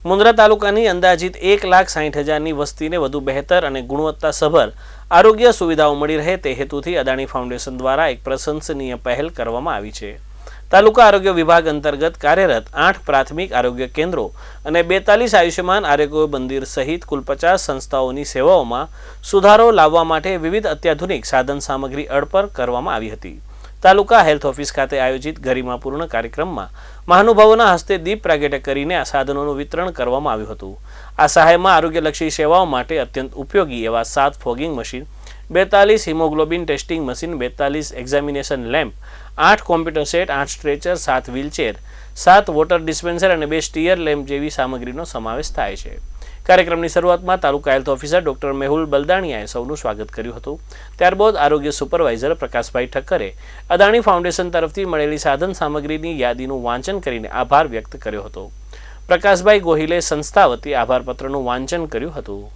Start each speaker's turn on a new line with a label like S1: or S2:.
S1: મુન્દ્રા તાલુકાની અંદાજિત 1,60,000ની વસ્તીને વધુ બહેતર અને ગુણવત્તાસભર આરોગ્ય સુવિધાઓ મળી રહે તે હેતુથી અદાણી ફાઉન્ડેશન દ્વારા એક પ્રશંસનીય પહેલ કરવામાં આવી છે। તાલુકા આરોગ્ય વિભાગ અંતર્ગત કાર્યરત 8 પ્રાથમિક આરોગ્ય કેન્દ્રો અને 42 આયુષ્યમાન આરોગ્ય મંદિર સહિત કુલ 50 સંસ્થાઓની સેવાઓમાં સુધારો લાવવા માટે વિવિધ અત્યાધુનિક સાધન સામગ્રી અર્પણ કરવામાં આવી હતી। તાલુકા હેલ્થ ઓફિસ ખાતે આયોજિત ગરિમાપૂર્ણ કાર્યક્રમમાં મહાનુભાવોના હસ્તે દીપ પ્રાગટ્ય કરીને આ સાધનોનું વિતરણ કરવામાં આવ્યું હતું। આ સહાયમાં આરોગ્યલક્ષી સેવાઓ માટે અત્યંત ઉપયોગી એવા 7 fogging machine, 42 haemoglobin testing machine, 42 examination lamp, 8 computer set, 8 stretcher, 7 wheelchair, 7 water dispenser અને 2 સ્ટીયર લેમ્પ જેવી સામગ્રીનો સમાવેશ થાય છે। કાર્યક્રમની શરૂઆતમાં તાલુકા હેલ્થ ઓફિસર ડોક્ટર મેહુલ બલદાણિયાએ સૌનું સ્વાગત કર્યું હતું। ત્યારબાદ આરોગ્ય સુપરવાઇઝર પ્રકાશભાઈ ઠક્કરે અદાણી ફાઉન્ડેશન તરફથી મળેલી સાધન સામગ્રીની યાદીનું વાંચન કરીને આભાર વ્યક્ત કર્યો હતો। પ્રકાશભાઈ ગોહિલે સંસ્થા વતી આભાર પત્રનું વાંચન કર્યું હતું।